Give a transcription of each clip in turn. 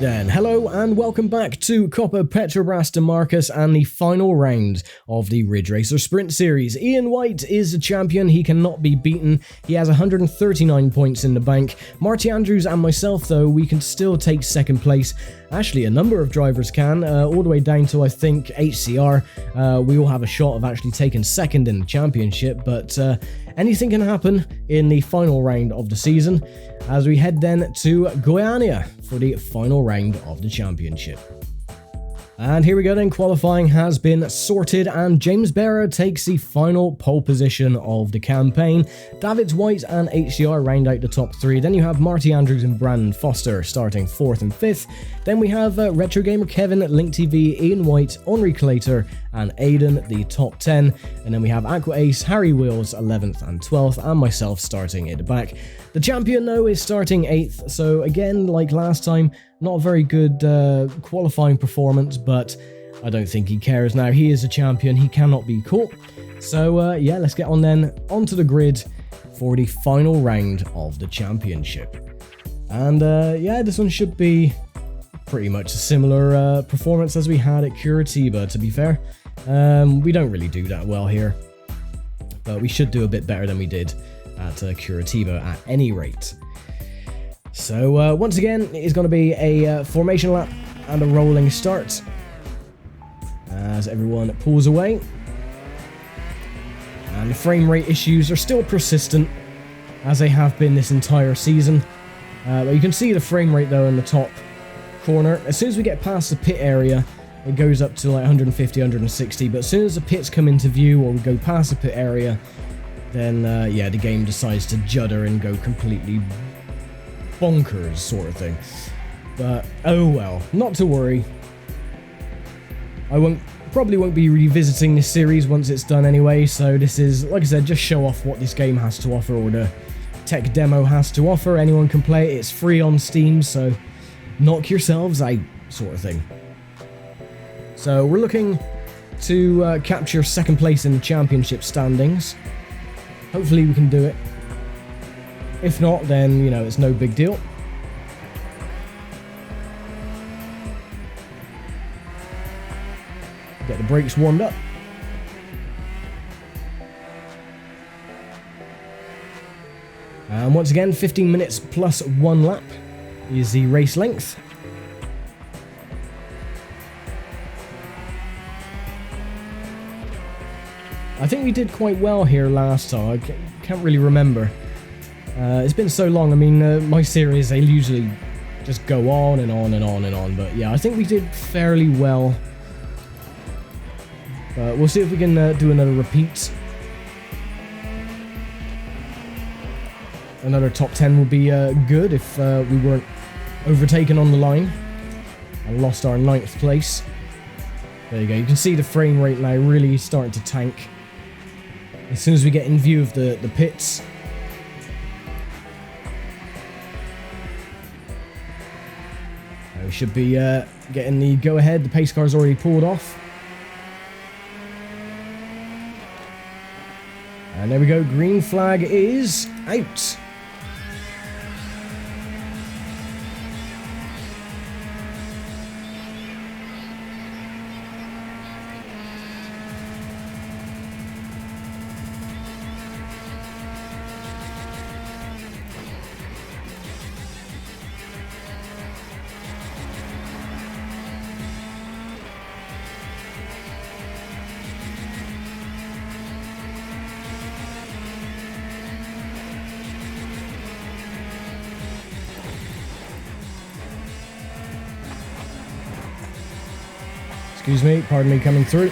then, hello and welcome back to Copa Petrobras de Marcas and the final round of the Ridge Racer Sprint Series. Ian White is the champion, he cannot be beaten, he has 139 points in the bank. Marty Andrews and myself though, we can still take second place. Actually, a number of drivers can, all the way down to I think HCR. We all have a shot of actually taking second in the championship, but anything can happen in the final round of the season as we head then to Goiânia for the final round of the championship. And here we go then, qualifying has been sorted and James Berra takes the final pole position of the campaign. Davids White and HCR round out the top three. Then you have Marty Andrews and Brandon Foster starting 4th and 5th. Then we have Retro Gamer Kevin, Link TV, Ian White, Henri Clater and Aiden, the top 10. And then we have Aqua Ace, Harry Wheels 11th and 12th and myself starting at the back. The champion though is starting 8th, so again like last time, not a very good qualifying performance, but I don't think he cares now. He is a champion, he cannot be caught. So yeah, let's get on then, onto the grid for the final round of the championship. And yeah, this one should be pretty much a similar performance as we had at Curitiba, to be fair. We don't really do that well here, but we should do a bit better than we did at Curitiba at any rate. So once again, it is going to be a formation lap and a rolling start as everyone pulls away. And the frame rate issues are still persistent as they have been this entire season. But you can see the frame rate though in the top corner. As soon as we get past the pit area, it goes up to like 150, 160. But as soon as the pits come into view or we go past the pit area, then yeah, the game decides to judder and go completely bonkers sort of thing. But oh well, not to worry. I probably won't be revisiting this series once it's done anyway, so this is, like I said, just show off what this game has to offer, or the tech demo has to offer. Anyone can play it, it's free on Steam, so knock yourselves out sort of thing. So we're looking to capture second place in the championship standings. Hopefully we can do it. If not, then, you know, it's no big deal. Get the brakes warmed up. And once again, 15 minutes plus 1 lap is the race length. I think we did quite well here last time. I can't really remember. It's been so long. I mean, my series, they usually just go on and on and on and on. But yeah, I think we did fairly well. But we'll see if we can do another repeat. Another top 10 would be good if we weren't overtaken on the line and lost our 9th place. There you go. You can see the frame rate now really starting to tank. As soon as we get in view of the pits. We should be getting the go-ahead. The pace car's already pulled off. And there we go. Green flag is out. Excuse me, pardon me coming through.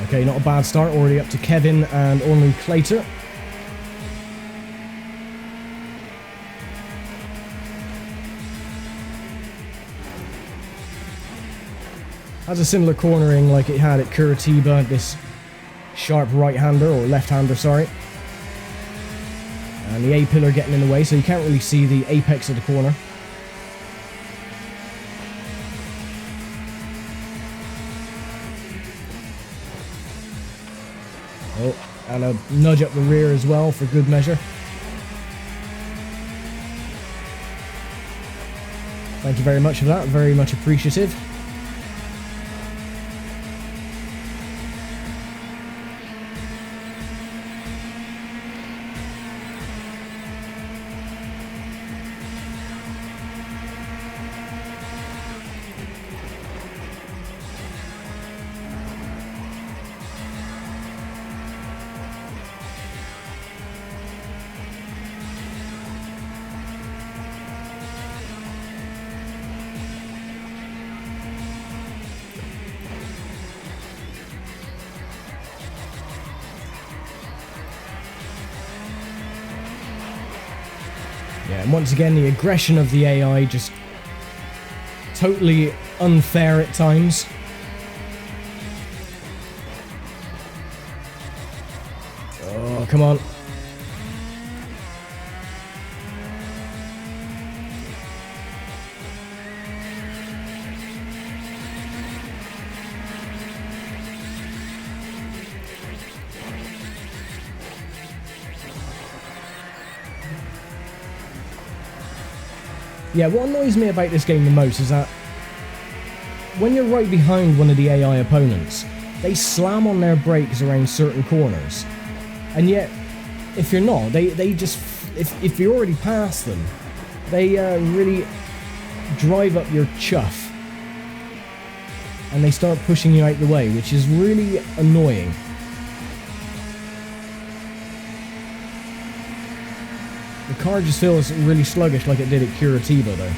Okay, not a bad start, already up to Kevin and Henri Clater. Has a similar cornering like it had at Curitiba, this sharp right-hander, or left-hander, sorry. And the A-pillar getting in the way, so you can't really see the apex of the corner. Oh, and a nudge up the rear as well for good measure. Thank you very much for that, very much appreciative. Yeah, and once again, the aggression of the AI just totally unfair at times. Oh, come on. Yeah, what annoys me about this game the most is that when you're right behind one of the AI opponents, they slam on their brakes around certain corners. And yet, if you're not, they just, if you're already past them, they really drive up your chuff. And they start pushing you out the way, which is really annoying. The car just feels really sluggish like it did at Curitiba though.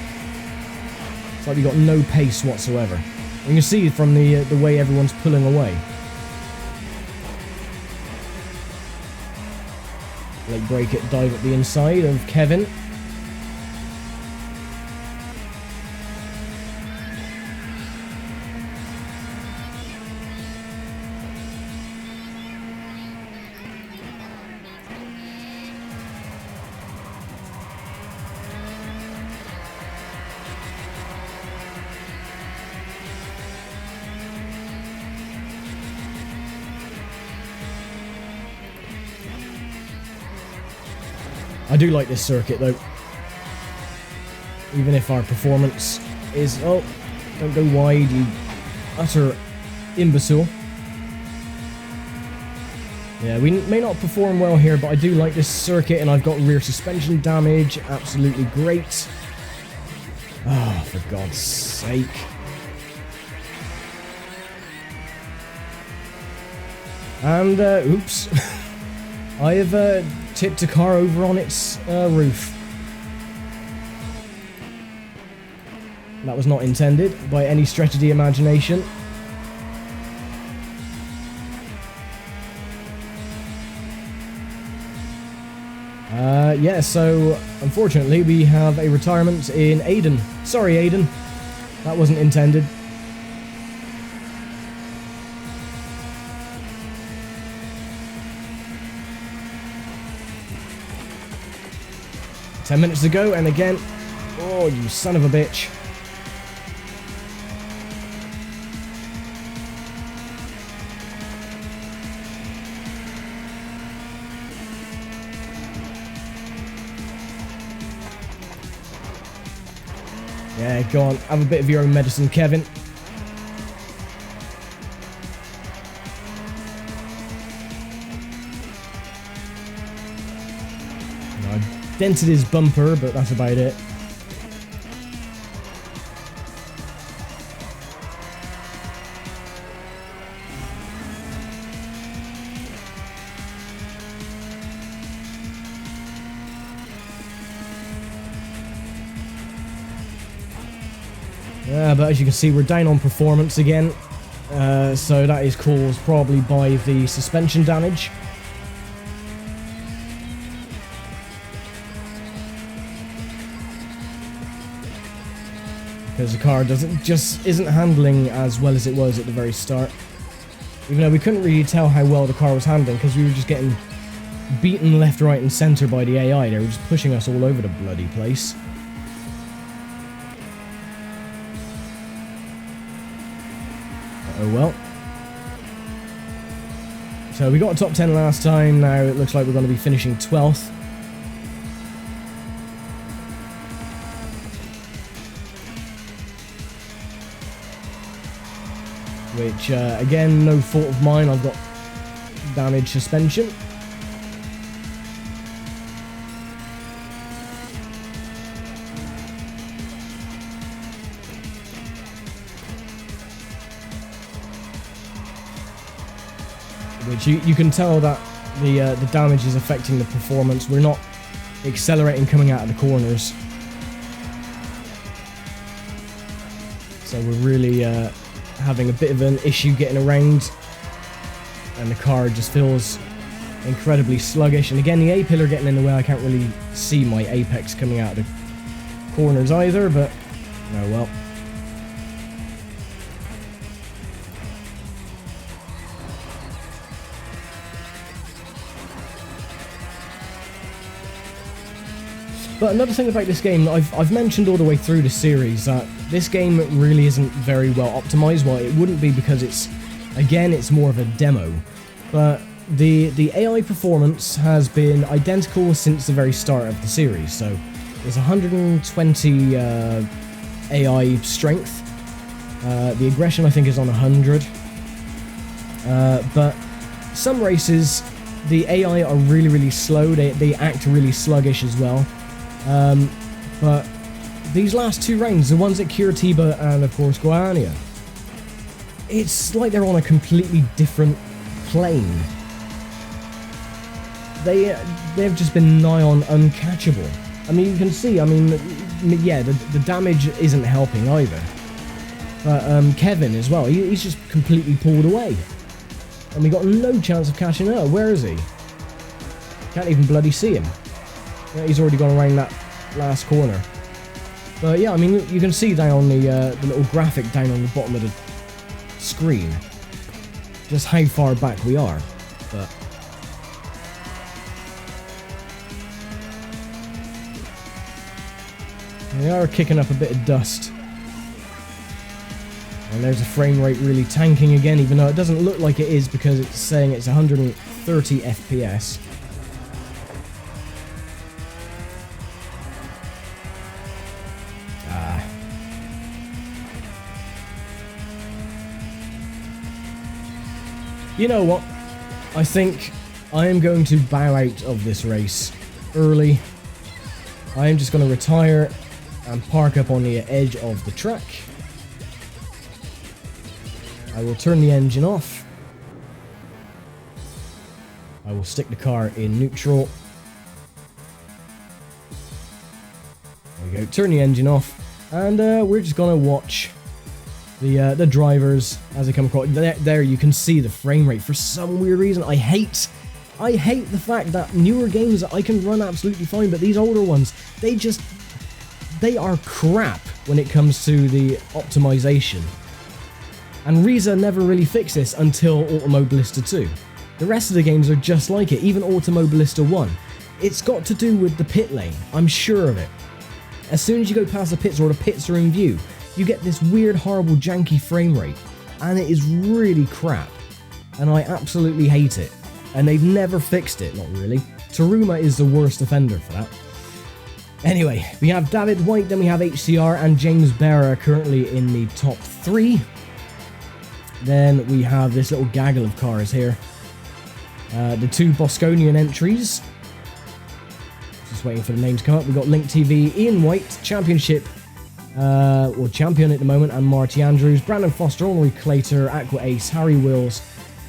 It's like we got no pace whatsoever. And you can see from the way everyone's pulling away. Late break it, dive at the inside of Kevin. I do like this circuit though. Even if our performance is... Oh, don't go wide, you utter imbecile. Yeah, we may not perform well here, but I do like this circuit, and I've got rear suspension damage. Absolutely great. Oh, for God's sake. And, oops. I have tipped a car over on its roof. That was not intended by any stretch of the imagination. Yeah, so unfortunately we have a retirement in Aiden. Sorry, Aiden. That wasn't intended. Ten minutes to go, and again, oh, you son of a bitch. Yeah, go on, have a bit of your own medicine, Kevin. I dented his bumper, but that's about it. But as you can see, we're down on performance again, so that is caused probably by the suspension damage. Because the car isn't handling as well as it was at the very start. Even though we couldn't really tell how well the car was handling, because we were just getting beaten left, right and centre by the AI. They were just pushing us all over the bloody place. Oh well. So we got a top 10 last time, now it looks like we're going to be finishing 12th. Which, again, no fault of mine, I've got damaged suspension. Which you can tell that the damage is affecting the performance. We're not accelerating coming out of the corners. So we're really having a bit of an issue getting around, and the car just feels incredibly sluggish. And again, the A-pillar getting in the way, I can't really see my apex coming out of the corners either, but oh well. But another thing about this game, I've mentioned all the way through the series, that this game really isn't very well optimized. Well, it wouldn't be because it's more of a demo. But the AI performance has been identical since the very start of the series. So there's 120 AI strength. The aggression, I think, is on 100. But some races, the AI are really, really slow. They act really sluggish as well. But these last two rounds, the ones at Curitiba and of course Goiânia, it's like they're on a completely different plane. They've just been nigh on uncatchable. I mean, you can see, I mean, yeah, the damage isn't helping either. But Kevin as well, he's just completely pulled away. And we got no chance of catching her. Where is he? Can't even bloody see him. Yeah, he's already gone around that last corner. But yeah, I mean, you can see down on the little graphic down on the bottom of the screen just how far back we are. But we are kicking up a bit of dust. And there's a frame rate really tanking again, even though it doesn't look like it is because it's saying it's 130 FPS. You know what? I think I am going to bow out of this race early. I am just going to retire and park up on the edge of the track. I will turn the engine off. I will stick the car in neutral. There we go, turn the engine off. And we're just going to watch the drivers as they come across. There you can see the frame rate. For some weird reason, I hate the fact that newer games I can run absolutely fine, but these older ones, they are crap when it comes to the optimization. And Reza never really fixed this until Automobilista 2. The rest of the games are just like it, even Automobilista 1. It's got to do with the pit lane, I'm sure of it. As soon as you go past the pits or the pits are in view, you get this weird, horrible, janky frame rate, and it is really crap, and I absolutely hate it, and they've never fixed it, not really. Taruma is the worst offender for that. Anyway, we have David White, then we have HCR, and James Berra currently in the top 3. Then we have this little gaggle of cars here. The two Bosconian entries. Just waiting for the name to come up. We've got Link TV, Ian White, Championship, or champion at the moment, and Marty Andrews, Brandon Foster, Honorary Clater, Aqua Ace, Harry Wills,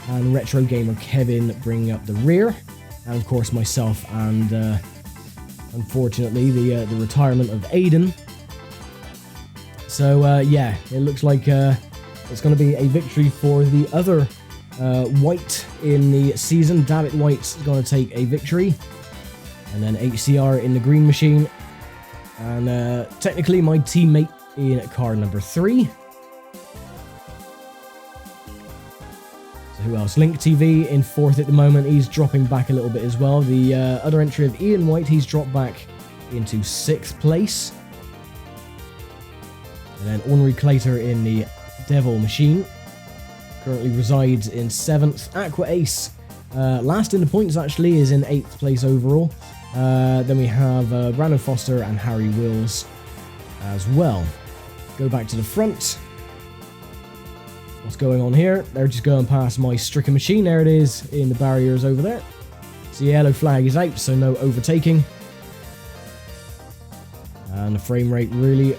and Retro Gamer Kevin bringing up the rear. And of course myself, and unfortunately the retirement of Aiden. So yeah, it looks like it's going to be a victory for the other White in the season. David White's going to take a victory. And then HCR in the green machine. And technically my teammate in car number 3. So who else? Link TV in 4th at the moment. He's dropping back a little bit as well. The other entry of Ian White, he's dropped back into 6th place. And then Ornery Clater in the Devil machine currently resides in 7th. Aqua Ace Last in the points actually is in 8th place overall. Then we have Brandon Foster and Harry Wills as well. Go back to the front. What's going on here? They're just going past my stricken machine. There it is in the barriers over there. So the yellow flag is out, so no overtaking. And the frame rate really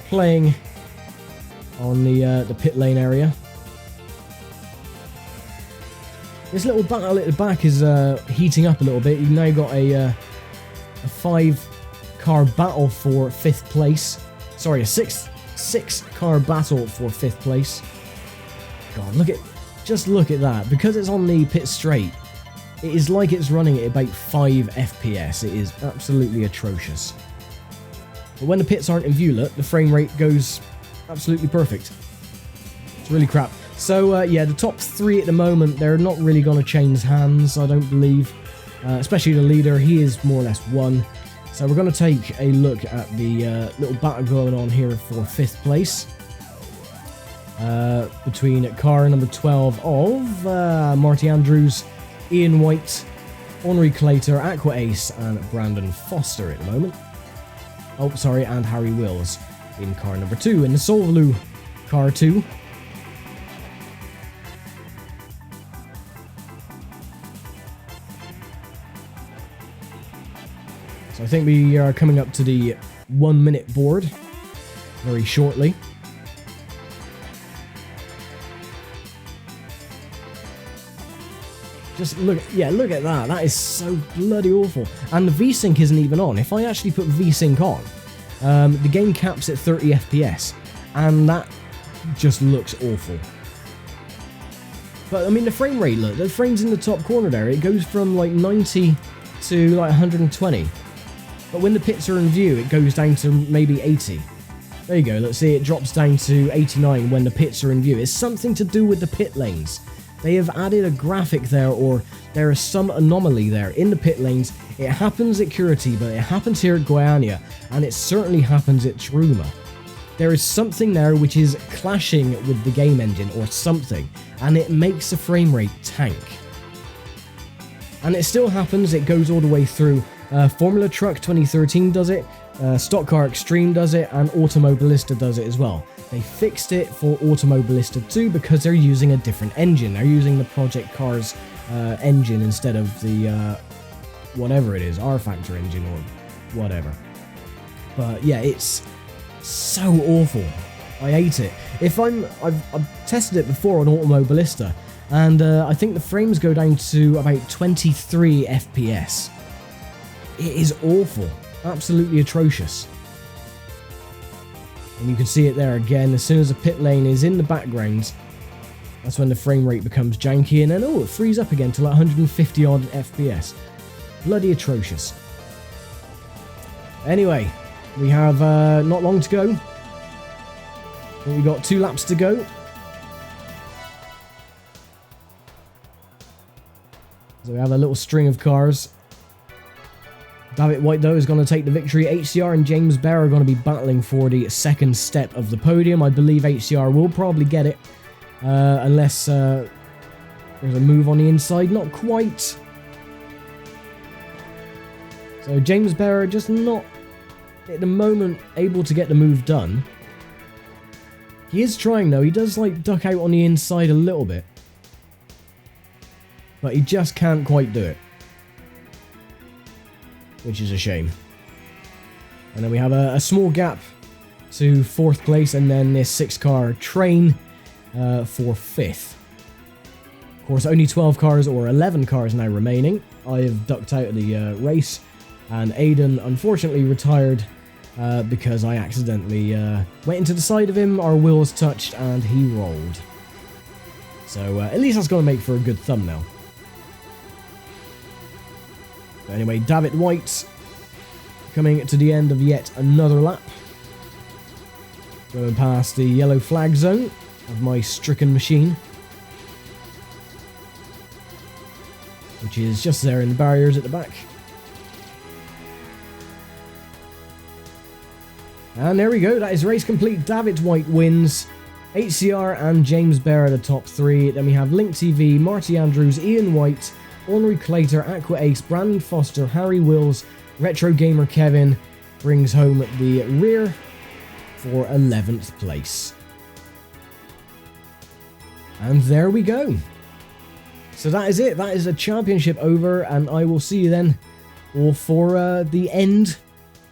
playing on the pit lane area. This little battle at the back is heating up a little bit. You've now got a 5-car battle for 5th place. Sorry, a 6-car battle for 5th place. God, just look at that. Because it's on the pit straight, it is like it's running at about 5 FPS. It is absolutely atrocious. But when the pits aren't in view, look, the frame rate goes absolutely perfect. It's really crap. So, yeah, the top 3 at the moment, they're not really going to change hands, I don't believe. Especially the leader, he is more or less won. So we're going to take a look at the little battle going on here for 5th place. Between car number 12 of Marty Andrews, Ian White, Henri Claytor, Aqua Ace, and Brandon Foster at the moment. Oh, sorry, and Harry Wills in car number 2. In the Solvaloo car 2. So I think we are coming up to the 1-minute board very shortly. Just look, yeah, look at that. That is so bloody awful. And the VSync isn't even on. If I actually put VSync on, the game caps at 30 FPS, and that just looks awful. But I mean, the frame rate, look, the frames in the top corner there, it goes from like 90 to like 120. But when the pits are in view, it goes down to maybe 80. There you go, let's see, it drops down to 89 when the pits are in view. It's something to do with the pit lanes. They have added a graphic there, or there is some anomaly there in the pit lanes. It happens at Curitiba, it happens here at Goiânia, and it certainly happens at Truma. There is something there which is clashing with the game engine or something, and it makes the frame rate tank. And it still happens, it goes all the way through. Formula Truck 2013 does it, Stock Car Extreme does it, and Automobilista does it as well. They fixed it for Automobilista 2 because they're using a different engine. They're using the Project Cars engine instead of the whatever it is, R-Factor engine or whatever. But yeah, it's so awful. I hate it. I've tested it before on Automobilista, and I think the frames go down to about 23 FPS. It is awful. Absolutely atrocious. And you can see it there again. As soon as the pit lane is in the background, that's when the frame rate becomes janky, and then it frees up again to like 150 odd FPS. Bloody atrocious. Anyway, we have not long to go. We've got 2 laps to go. So we have a little string of cars. David White, though, is going to take the victory. HCR and James Bear are going to be battling for the 2nd step of the podium. I believe HCR will probably get it, unless there's a move on the inside. Not quite. So James Bear just not, at the moment, able to get the move done. He is trying, though. He does, like, duck out on the inside a little bit. But he just can't quite do it. Which is a shame. And then we have a small gap to 4th place, and then this 6-car train for 5th. Of course, only 12 cars or 11 cars now remaining. I have ducked out of the race, and Aiden unfortunately retired because I accidentally went into the side of him, our wheels touched, and he rolled. So at least that's going to make for a good thumbnail. But anyway, David White coming to the end of yet another lap. Going past the yellow flag zone of my stricken machine, which is just there in the barriers at the back. And there we go, that is race complete. David White wins. HCR and James Bear are the top 3. Then we have Link TV, Marty Andrews, Ian White, Ornery Clater, Aqua Ace, Brandon Foster, Harry Wills, Retro Gamer Kevin brings home the rear for 11th place. And there we go. So that is it. That is a championship over, and I will see you then all for the end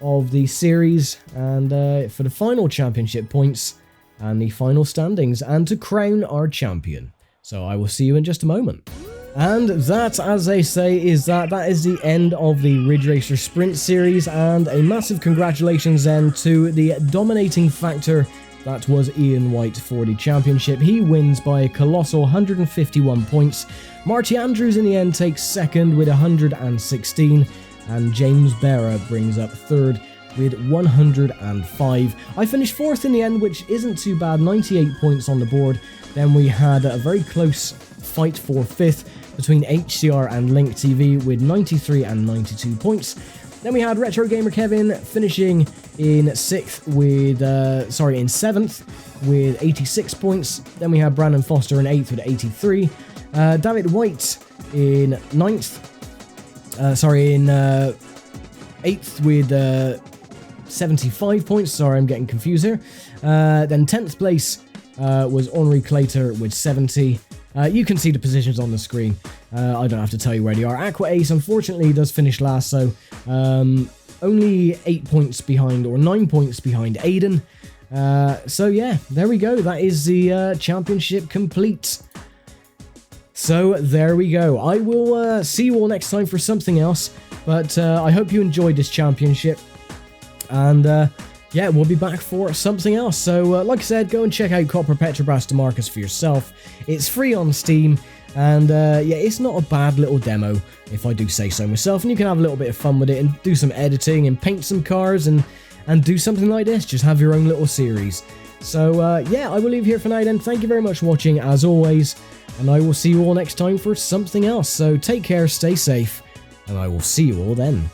of the series and for the final championship points and the final standings and to crown our champion. So I will see you in just a moment. And that, as they say, is that is the end of the Ridge Racer Sprint Series, and a massive congratulations then to the dominating factor that was Ian White for the championship. He wins by a colossal 151 points. Marty Andrews in the end takes second with 116, and James Berra brings up third with 105. I finished fourth in the end, which isn't too bad, 98 points on the board. Then we had a very close fight for fifth between HCR and Link TV with 93 and 92 points. Then we had Retro Gamer Kevin finishing in seventh with 86 points. Then we had Brandon Foster in 8th with 83. David White in 8th with 75 points. Sorry, I'm getting confused here. Then 10th place was Ornery Clater with 70. You can see the positions on the screen. I don't have to tell you where they are. Aqua Ace, unfortunately, does finish last, so only 8 points behind, or 9 points behind Aiden. So yeah, there we go. That is the championship complete. So there we go. I will see you all next time for something else, but I hope you enjoyed this championship. And yeah, we'll be back for something else. So, like I said, go and check out Copa Petrobras de Marcas for yourself. It's free on Steam, and yeah, it's not a bad little demo, if I do say so myself. And you can have a little bit of fun with it and do some editing and paint some cars and do something like this. Just have your own little series. So, yeah, I will leave here for now then. Thank you very much for watching, as always, and I will see you all next time for something else. So, take care, stay safe, and I will see you all then.